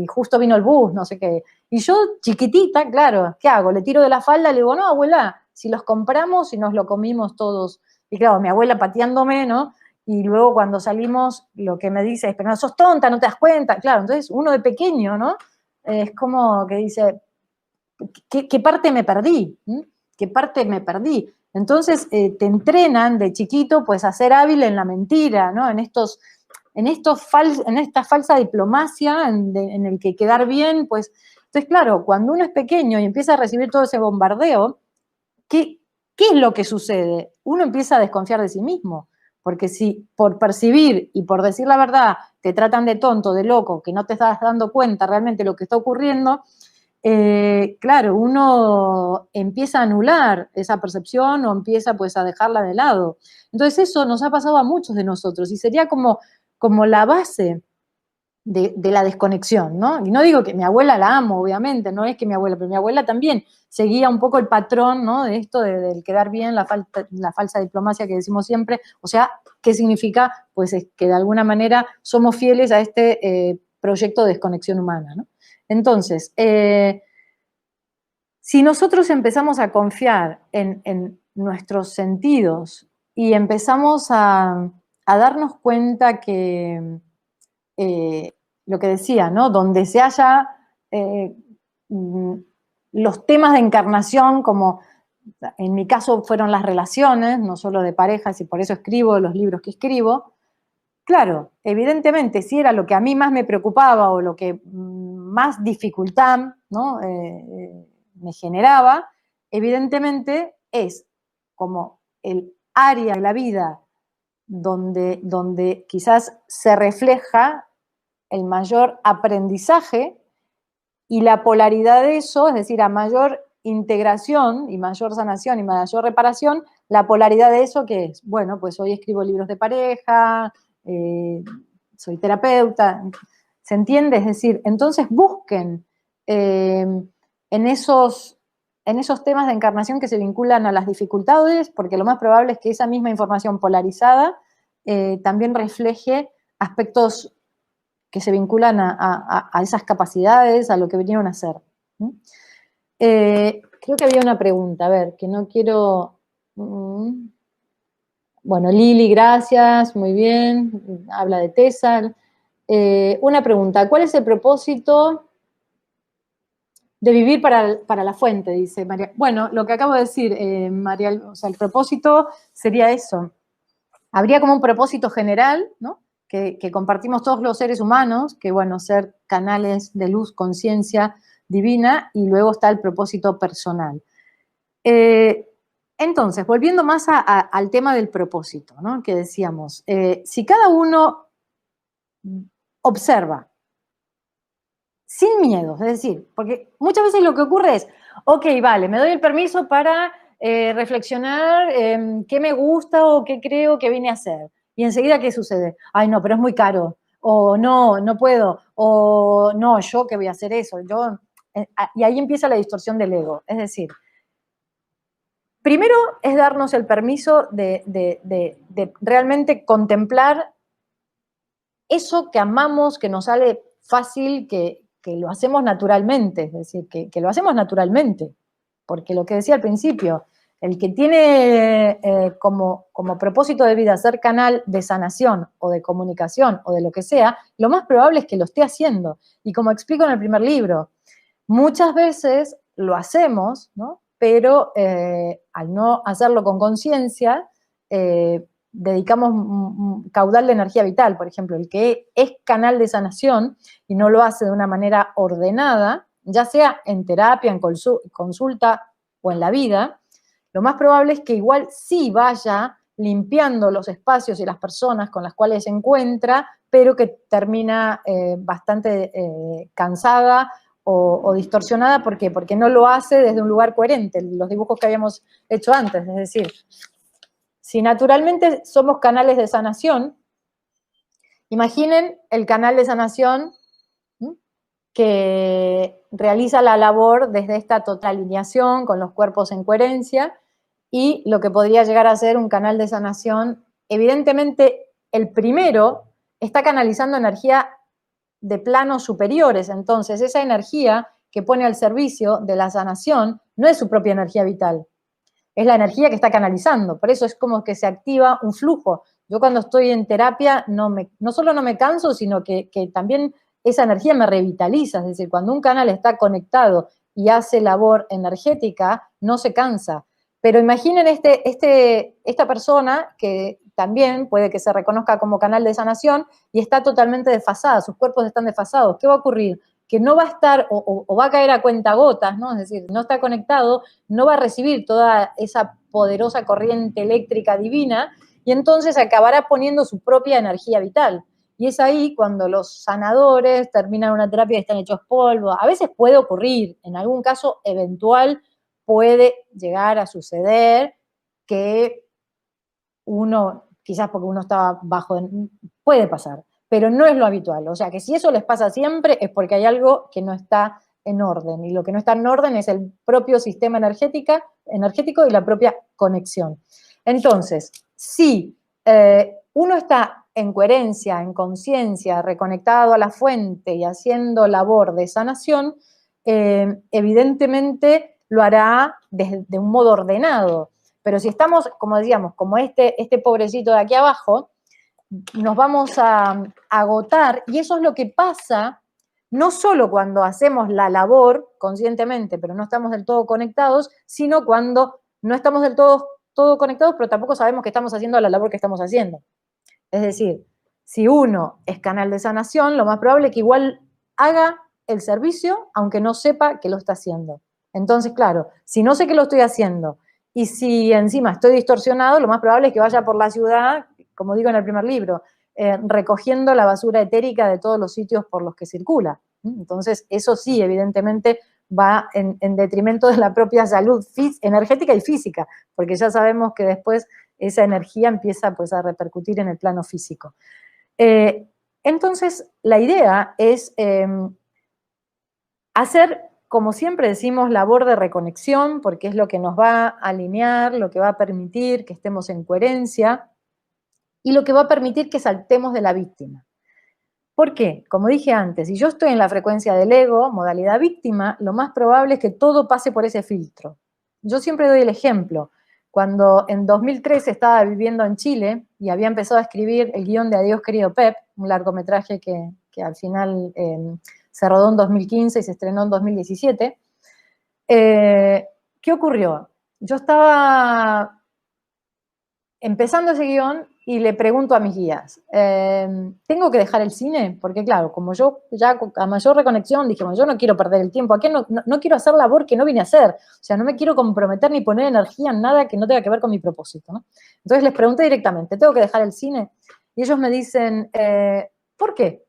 justo vino el bus, no sé qué. Y yo, chiquitita, claro, ¿qué hago? Le tiro de la falda, le digo, no, abuela, si los compramos y nos lo comimos todos. Y claro, mi abuela pateándome, ¿no? Y luego cuando salimos, lo que me dice es, pero no sos tonta, no te das cuenta. Claro, entonces uno de pequeño, ¿no? Es como que dice, ¿qué parte me perdí? ¿Qué parte me perdí? Entonces te entrenan de chiquito pues a ser hábil en la mentira, ¿no? En esta falsa diplomacia en el que quedar bien, pues. Entonces, claro, cuando uno es pequeño y empieza a recibir todo ese bombardeo, ¿qué es lo que sucede? Uno empieza a desconfiar de sí mismo, porque si por percibir y por decir la verdad te tratan de tonto, de loco, que no te estás dando cuenta realmente de lo que está ocurriendo, claro, uno empieza a anular esa percepción o empieza pues a dejarla de lado. Entonces eso nos ha pasado a muchos de nosotros y sería como la base de la desconexión, ¿no? Y no digo que mi abuela la amo, obviamente, no es que mi abuela, pero mi abuela también seguía un poco el patrón, ¿no? De esto del quedar bien, la falsa diplomacia que decimos siempre. O sea, ¿qué significa? Pues es que de alguna manera somos fieles a este proyecto de desconexión humana, ¿no? Entonces, si nosotros empezamos a confiar en nuestros sentidos y empezamos a darnos cuenta que lo que decía, ¿no? Donde se haya los temas de encarnación, como en mi caso fueron las relaciones, no solo de parejas, y por eso escribo los libros que escribo. Claro, evidentemente, si era lo que a mí más me preocupaba o lo que más dificultad, ¿no? Me generaba, evidentemente es como el área de la vida donde quizás se refleja el mayor aprendizaje y la polaridad de eso, es decir, a mayor integración y mayor sanación y mayor reparación, la polaridad de eso, ¿qué es? Bueno, pues hoy escribo libros de pareja, soy terapeuta, ¿se entiende? Es decir, entonces busquen en esos temas de encarnación que se vinculan a las dificultades, porque lo más probable es que esa misma información polarizada también refleje aspectos que se vinculan a esas capacidades, a lo que vinieron a hacer. Creo que había una pregunta, a ver, que no quiero... Bueno, Lili, gracias, muy bien, habla de Tésar. Una pregunta, ¿cuál es el propósito de vivir para la fuente? Dice María. Bueno, lo que acabo de decir, María, o sea, el propósito sería eso. Habría como un propósito general, ¿no? Que compartimos todos los seres humanos, que bueno, ser canales de luz, conciencia divina, y luego está el propósito personal. Entonces, volviendo más al tema del propósito, ¿no? Que decíamos, si cada uno observa sin miedo, es decir, porque muchas veces lo que ocurre es, ok, vale, me doy el permiso para reflexionar qué me gusta o qué creo que vine a hacer. Y enseguida, ¿qué sucede? Ay, no, pero es muy caro. O no, no puedo. O no, yo qué voy a hacer eso. Y ahí empieza la distorsión del ego. Es decir, primero es darnos el permiso de realmente contemplar eso que amamos, que nos sale fácil, que lo hacemos naturalmente. Es decir, que lo hacemos naturalmente. Porque lo que decía al principio, El que tiene como propósito de vida ser canal de sanación o de comunicación o de lo que sea, lo más probable es que lo esté haciendo. Y como explico en el primer libro, muchas veces lo hacemos, ¿no? Pero al no hacerlo con conciencia, dedicamos un caudal de energía vital. Por ejemplo, el que es canal de sanación y no lo hace de una manera ordenada, ya sea en terapia, en consulta o en la vida, lo más probable es que igual sí vaya limpiando los espacios y las personas con las cuales se encuentra, pero que termina bastante cansada o distorsionada. ¿Por qué? Porque no lo hace desde un lugar coherente, los dibujos que habíamos hecho antes. Es decir, si naturalmente somos canales de sanación, imaginen el canal de sanación que realiza la labor desde esta total alineación con los cuerpos en coherencia y lo que podría llegar a ser un canal de sanación. Evidentemente, el primero está canalizando energía de planos superiores, entonces esa energía que pone al servicio de la sanación no es su propia energía vital, es la energía que está canalizando, por eso es como que se activa un flujo. Yo cuando estoy en terapia no solo no me canso, sino que también esa energía me revitaliza, es decir, cuando un canal está conectado y hace labor energética, no se cansa. Pero imaginen esta persona que también puede que se reconozca como canal de sanación y está totalmente desfasada, sus cuerpos están desfasados. ¿Qué va a ocurrir? Que no va a estar o va a caer a cuentagotas, ¿no? Es decir, no está conectado, no va a recibir toda esa poderosa corriente eléctrica divina y entonces acabará poniendo su propia energía vital. Y es ahí cuando los sanadores terminan una terapia y están hechos polvo. A veces puede ocurrir, en algún caso eventual puede llegar a suceder que uno, quizás porque uno estaba puede pasar, pero no es lo habitual. O sea que si eso les pasa siempre es porque hay algo que no está en orden, y lo que no está en orden es el propio sistema energético y la propia conexión. Entonces, si uno está en coherencia, en conciencia, reconectado a la fuente y haciendo labor de sanación, evidentemente lo hará de un modo ordenado. Pero si estamos, como decíamos, como este pobrecito de aquí abajo, nos vamos a agotar, y eso es lo que pasa no solo cuando hacemos la labor conscientemente, pero no estamos del todo conectados, sino cuando no estamos del todo conectados, pero tampoco sabemos que estamos haciendo la labor que estamos haciendo. Es decir, si uno es canal de sanación, lo más probable es que igual haga el servicio, aunque no sepa que lo está haciendo. Entonces, claro, si no sé que lo estoy haciendo, y si encima estoy distorsionado, lo más probable es que vaya por la ciudad, como digo en el primer libro, recogiendo la basura etérica de todos los sitios por los que circula. Entonces, eso sí, evidentemente, va en detrimento de la propia salud energética y física, porque ya sabemos que después esa energía empieza pues, a repercutir en el plano físico. Entonces, la idea es hacer, como siempre decimos, labor de reconexión, porque es lo que nos va a alinear, lo que va a permitir que estemos en coherencia y lo que va a permitir que saltemos de la víctima. ¿Por qué? Como dije antes, si yo estoy en la frecuencia del ego, modalidad víctima, lo más probable es que todo pase por ese filtro. Yo siempre doy el ejemplo. Cuando en 2013 estaba viviendo en Chile y había empezado a escribir el guión de Adiós querido Pep, un largometraje que al final se rodó en 2015 y se estrenó en 2017, ¿qué ocurrió? Yo estaba empezando ese guión y le pregunto a mis guías, ¿tengo que dejar el cine? Porque claro, como yo ya a mayor reconexión dije, bueno, yo no quiero perder el tiempo, aquí no quiero hacer labor que no vine a hacer, o sea, no me quiero comprometer ni poner energía en nada que no tenga que ver con mi propósito, ¿no? Entonces les pregunté directamente, ¿tengo que dejar el cine? Y ellos me dicen, ¿por qué?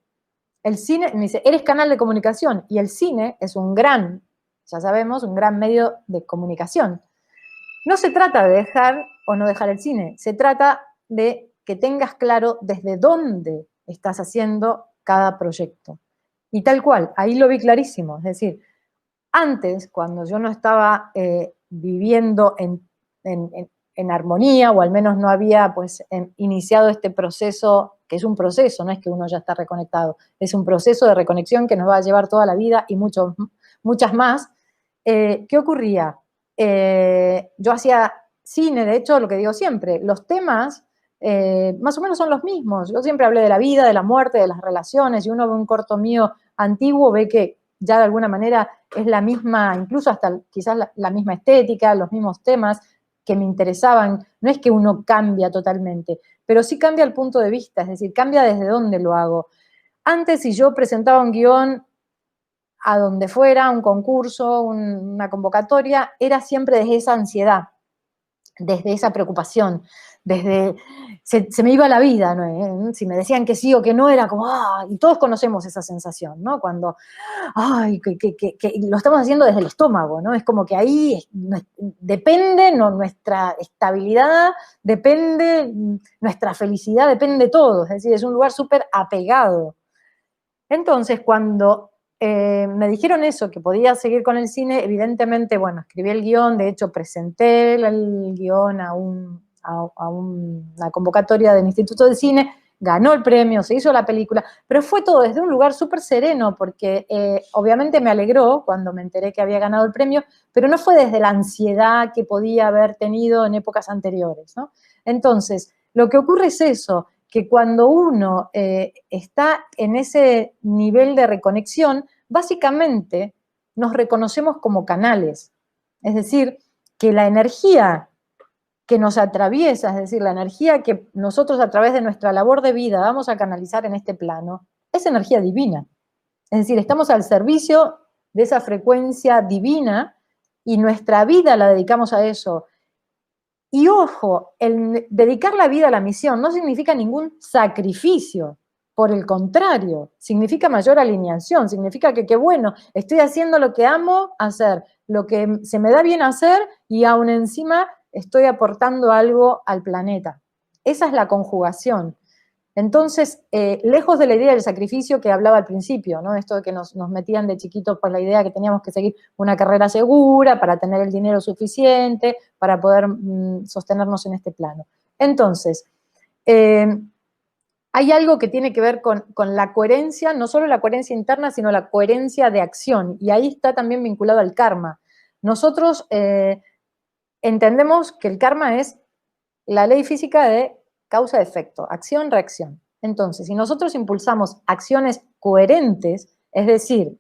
El cine, me dice, eres canal de comunicación y el cine es un gran, ya sabemos, un gran medio de comunicación. No se trata de dejar o no dejar el cine, se trata de que tengas claro desde dónde estás haciendo cada proyecto. Y tal cual, ahí lo vi clarísimo. Es decir, antes, cuando yo no estaba viviendo en armonía, o al menos no había pues, iniciado este proceso, que es un proceso, no es que uno ya está reconectado, es un proceso de reconexión que nos va a llevar toda la vida y muchas más. ¿Qué ocurría? Yo hacía cine, de hecho, lo que digo siempre, los temas más o menos son los mismos. Yo siempre hablé de la vida, de la muerte, de las relaciones, y uno ve un corto mío antiguo, ve que ya de alguna manera es la misma, incluso hasta quizás la misma estética, los mismos temas que me interesaban. No es que uno cambia totalmente, pero sí cambia el punto de vista, es decir, cambia desde dónde lo hago. Antes, si yo presentaba un guión a donde fuera, un concurso, una convocatoria, era siempre desde esa ansiedad, desde esa preocupación, desde, se me iba la vida, ¿no? Si me decían que sí o que no, era como, ¡ah! Y todos conocemos esa sensación, ¿no? Cuando, ¡ay! Que lo estamos haciendo desde el estómago, ¿no? Es como que ahí depende nuestra estabilidad, depende nuestra felicidad, depende todo, es decir, es un lugar súper apegado. Entonces, cuando me dijeron eso, que podía seguir con el cine, evidentemente, bueno, escribí el guión, de hecho presenté el guión a una convocatoria del Instituto de Cine, ganó el premio, se hizo la película, pero fue todo desde un lugar súper sereno, porque obviamente me alegró cuando me enteré que había ganado el premio, pero no fue desde la ansiedad que podía haber tenido en épocas anteriores, ¿no? Entonces, lo que ocurre es eso, que cuando uno está en ese nivel de reconexión, básicamente nos reconocemos como canales. Es decir, que la energía que nos atraviesa, es decir, la energía que nosotros a través de nuestra labor de vida vamos a canalizar en este plano, es energía divina. Es decir, estamos al servicio de esa frecuencia divina y nuestra vida la dedicamos a eso. Y ojo, el dedicar la vida a la misión no significa ningún sacrificio, por el contrario, significa mayor alineación, significa que bueno, estoy haciendo lo que amo hacer, lo que se me da bien hacer y aún encima estoy aportando algo al planeta. Esa es la conjugación. Entonces, lejos de la idea del sacrificio que hablaba al principio, ¿no? Esto de que nos metían de chiquitos por la idea que teníamos que seguir una carrera segura para tener el dinero suficiente, para poder sostenernos en este plano. Entonces, hay algo que tiene que ver con la coherencia, no solo la coherencia interna, sino la coherencia de acción, y ahí está también vinculado al karma. Nosotros entendemos que el karma es la ley física de causa-efecto, acción-reacción. Entonces, si nosotros impulsamos acciones coherentes, es decir,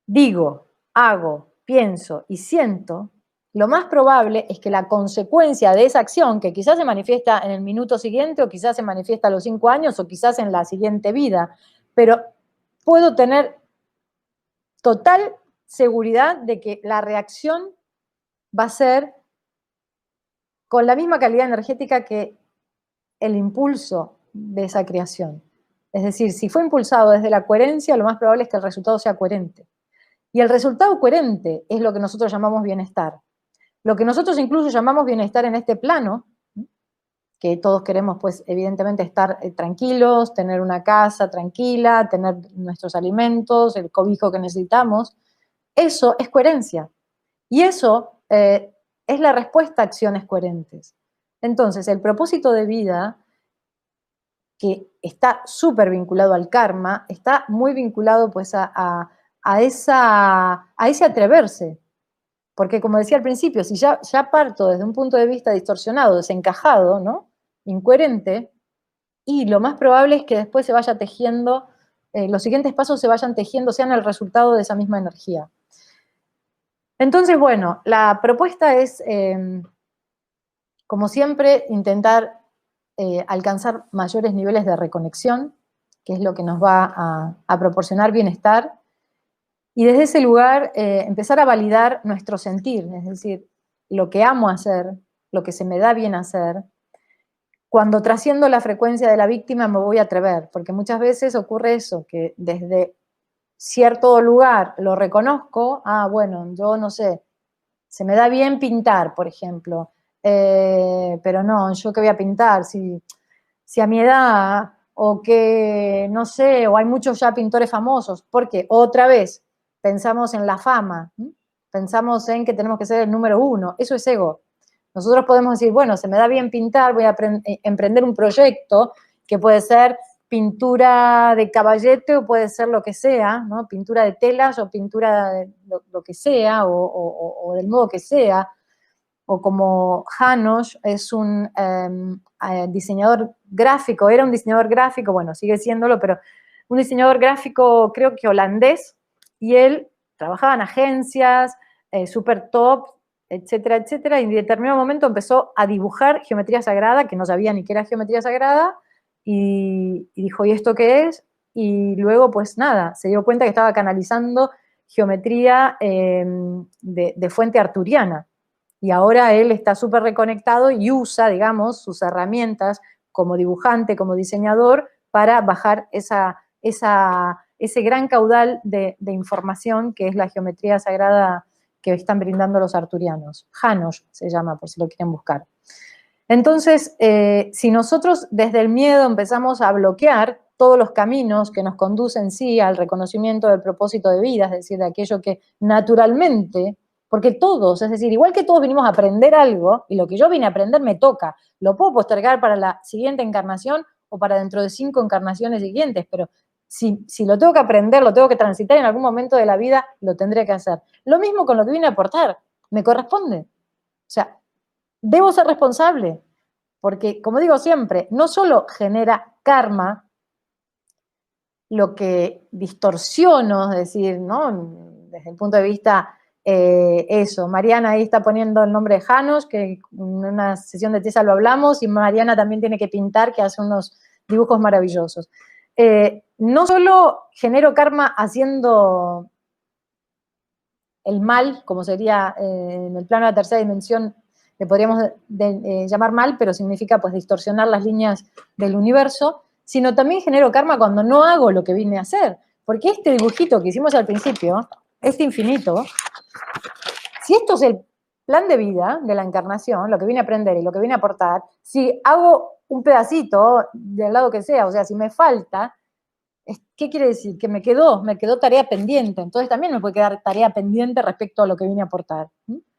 digo, hago, pienso y siento, lo más probable es que la consecuencia de esa acción, que quizás se manifiesta en el minuto siguiente, o quizás se manifiesta a los 5 años, o quizás en la siguiente vida, pero puedo tener total seguridad de que la reacción va a ser con la misma calidad energética que el impulso de esa creación. Es decir, si fue impulsado desde la coherencia, lo más probable es que el resultado sea coherente. Y el resultado coherente es lo que nosotros llamamos bienestar. Lo que nosotros incluso llamamos bienestar en este plano, que todos queremos, pues, evidentemente estar tranquilos, tener una casa tranquila, tener nuestros alimentos, el cobijo que necesitamos, eso es coherencia. Y eso es la respuesta a acciones coherentes. Entonces, el propósito de vida, que está súper vinculado al karma, está muy vinculado pues a ese atreverse. Porque como decía al principio, si ya parto desde un punto de vista distorsionado, desencajado, ¿no? Incoherente, y lo más probable es que después se vaya tejiendo, los siguientes pasos se vayan tejiendo, sean el resultado de esa misma energía. Entonces, bueno, la propuesta es, como siempre, intentar alcanzar mayores niveles de reconexión, que es lo que nos va a proporcionar bienestar, y desde ese lugar empezar a validar nuestro sentir, es decir, lo que amo hacer, lo que se me da bien hacer. Cuando trasciendo la frecuencia de la víctima me voy a atrever, porque muchas veces ocurre eso, que desde cierto lugar lo reconozco, bueno, yo no sé, se me da bien pintar, por ejemplo, pero no, yo qué voy a pintar, si a mi edad, o que, no sé, o hay muchos ya pintores famosos, porque otra vez pensamos en la fama, pensamos en que tenemos que ser el número 1, eso es ego. Nosotros podemos decir, bueno, se me da bien pintar, voy a emprender un proyecto que puede ser pintura de caballete o puede ser lo que sea, ¿no? Pintura de telas o pintura de lo que sea o del modo que sea, o como János es un diseñador gráfico, era un diseñador gráfico, bueno, sigue siéndolo, pero un diseñador gráfico creo que holandés, y él trabajaba en agencias, super top, etcétera, etcétera, y en determinado momento empezó a dibujar geometría sagrada, que no sabía ni qué era geometría sagrada, y dijo, ¿y esto qué es? Y luego, pues nada, se dio cuenta que estaba canalizando geometría de fuente arturiana. Y ahora él está súper reconectado y usa, digamos, sus herramientas como dibujante, como diseñador, para bajar ese gran caudal de información que es la geometría sagrada que están brindando los arturianos. János se llama, por si lo quieren buscar. Entonces, si nosotros desde el miedo empezamos a bloquear todos los caminos que nos conducen, sí, al reconocimiento del propósito de vida, es decir, de aquello que naturalmente, porque todos, es decir, igual que todos vinimos a aprender algo, y lo que yo vine a aprender me toca, lo puedo postergar para la siguiente encarnación o para dentro de 5 encarnaciones siguientes, pero si lo tengo que aprender, lo tengo que transitar en algún momento de la vida, lo tendré que hacer. Lo mismo con lo que vine a aportar, me corresponde. O sea, debo ser responsable, porque, como digo siempre, no solo genera karma, lo que distorsiono, es decir, ¿no? Desde el punto de vista eso, Mariana ahí está poniendo el nombre de János, que en una sesión de TESA lo hablamos, y Mariana también tiene que pintar, que hace unos dibujos maravillosos. No solo genero karma haciendo el mal, como sería en el plano de la tercera dimensión, le podríamos llamar mal, pero significa pues distorsionar las líneas del universo, sino también genero karma cuando no hago lo que vine a hacer. Porque este dibujito que hicimos al principio, este infinito, si esto es el plan de vida de la encarnación, lo que vine a aprender y lo que vine a aportar, si hago un pedacito del lado que sea, o sea, si me falta, ¿qué quiere decir? Que me quedó tarea pendiente. Entonces también me puede quedar tarea pendiente respecto a lo que vine a aportar.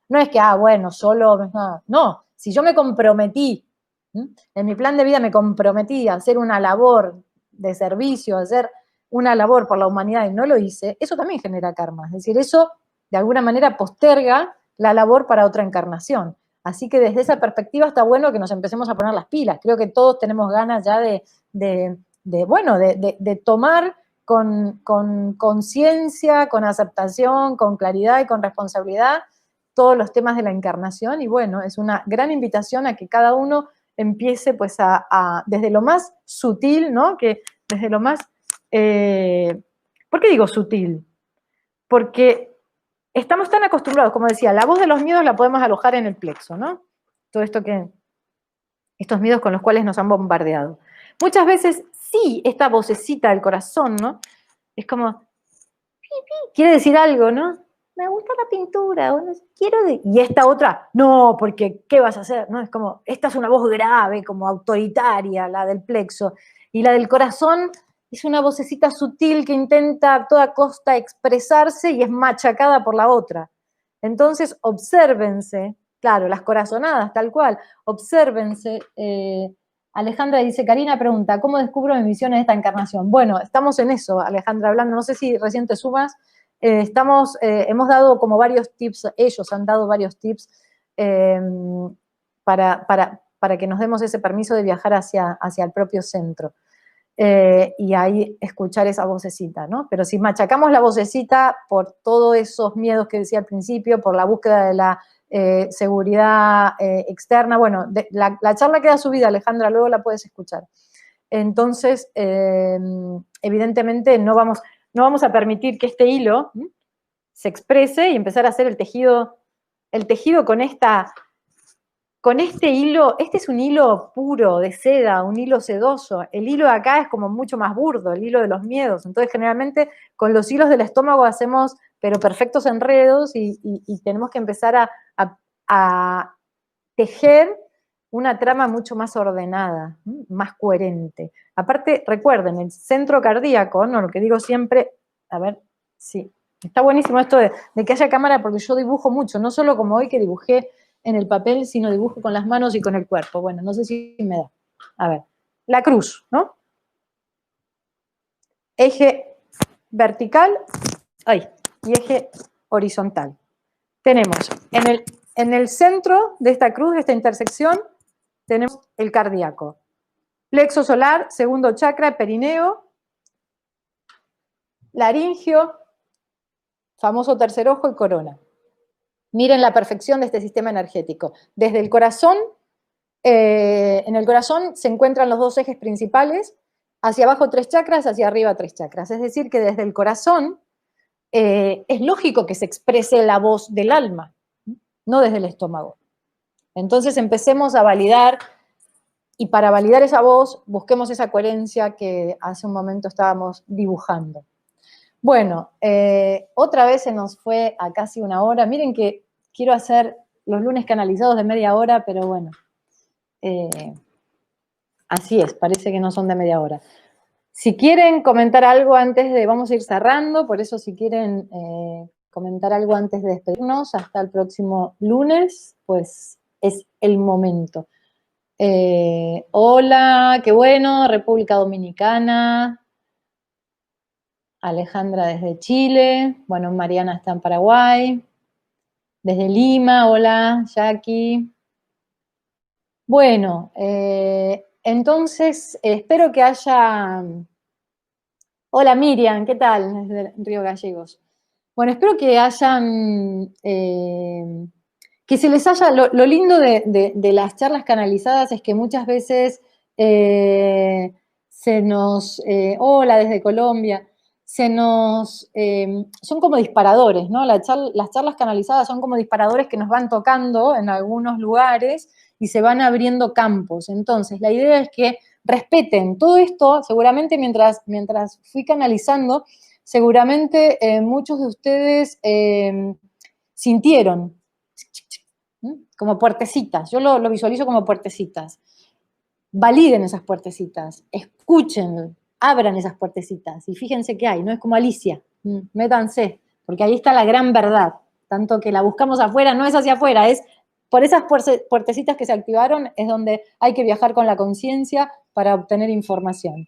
No es que, bueno, solo... No, si yo me comprometí, en mi plan de vida me comprometí a hacer una labor de servicio, a hacer una labor por la humanidad y no lo hice, eso también genera karma. Es decir, eso de alguna manera posterga la labor para otra encarnación. Así que desde esa perspectiva está bueno que nos empecemos a poner las pilas. Creo que todos tenemos ganas ya de tomar con conciencia, con aceptación, con claridad y con responsabilidad todos los temas de la encarnación, y bueno, es una gran invitación a que cada uno empiece pues desde lo más sutil, ¿no? Que desde lo más... ¿por qué digo sutil? Porque estamos tan acostumbrados, como decía, la voz de los miedos la podemos alojar en el plexo, ¿no? Todo esto estos miedos con los cuales nos han bombardeado. Muchas veces sí, esta vocecita del corazón, ¿no? Es como, quiere decir algo, ¿no? Me gusta la pintura, bueno, y esta otra, no, porque ¿qué vas a hacer? ¿No? Es como, esta es una voz grave, como autoritaria, la del plexo, y la del corazón es una vocecita sutil que intenta a toda costa expresarse y es machacada por la otra. Entonces, obsérvense, claro, las corazonadas, tal cual, obsérvense. Alejandra dice, Karina pregunta, ¿cómo descubro mi misión en esta encarnación? Bueno, estamos en eso, Alejandra, hablando, no sé si recién te sumas, hemos dado como varios tips, ellos han dado varios tips para que nos demos ese permiso de viajar hacia el propio centro. Y ahí escuchar esa vocecita, ¿no? Pero si machacamos la vocecita por todos esos miedos que decía al principio, por la búsqueda de la seguridad externa, bueno, la charla queda subida, Alejandra, luego la puedes escuchar. Entonces, evidentemente no vamos a permitir que este hilo se exprese y empezar a hacer el tejido con este hilo. Este es un hilo puro de seda, un hilo sedoso. El hilo de acá es como mucho más burdo, el hilo de los miedos. Entonces, generalmente, con los hilos del estómago hacemos, pero perfectos enredos y tenemos que empezar a tejer una trama mucho más ordenada, más coherente. Aparte, recuerden, el centro cardíaco, ¿no? Lo que digo siempre, a ver, sí, está buenísimo esto de que haya cámara porque yo dibujo mucho, no solo como hoy que dibujé en el papel, sino dibujo con las manos y con el cuerpo. Bueno, no sé si me da. A ver, la cruz, ¿no? Eje vertical, y eje horizontal. Tenemos en el en el centro de esta cruz, de esta intersección, tenemos el cardíaco. Plexo solar, segundo chakra, perineo, laringio, famoso tercer ojo y corona. Miren la perfección de este sistema energético. Desde el corazón, en el corazón se encuentran los dos ejes principales, hacia abajo 3 chakras, hacia arriba 3 chakras. Es decir, que desde el corazón es lógico que se exprese la voz del alma, no desde el estómago. Entonces empecemos a validar, y para validar esa voz, busquemos esa coherencia que hace un momento estábamos dibujando. Bueno, otra vez se nos fue a casi una hora. Miren que quiero hacer los lunes canalizados de media hora, pero bueno, así es, parece que no son de media hora. Si quieren comentar algo antes de, vamos a ir cerrando, por eso si quieren comentar algo antes de despedirnos, hasta el próximo lunes, pues es el momento. Hola, qué bueno, República Dominicana. Alejandra desde Chile, bueno, Mariana está en Paraguay, desde Lima, hola, Jackie. Bueno, entonces espero que haya... Hola Miriam, ¿qué tal? Desde Río Gallegos. Bueno, espero que hayan... que se les haya... Lo lindo de las charlas canalizadas es que muchas veces se nos... hola, desde Colombia. Son como disparadores, ¿no? Las charlas canalizadas son como disparadores que nos van tocando en algunos lugares y se van abriendo campos. Entonces, la idea es que respeten todo esto. Seguramente mientras fui canalizando, seguramente muchos de ustedes sintieron como puertecitas. Yo lo visualizo como puertecitas. Validen esas puertecitas, escuchen, abran esas puertecitas y fíjense qué hay, no es como Alicia, métanse, porque ahí está la gran verdad, tanto que la buscamos afuera, no es hacia afuera, es por esas puertecitas que se activaron, es donde hay que viajar con la conciencia para obtener información.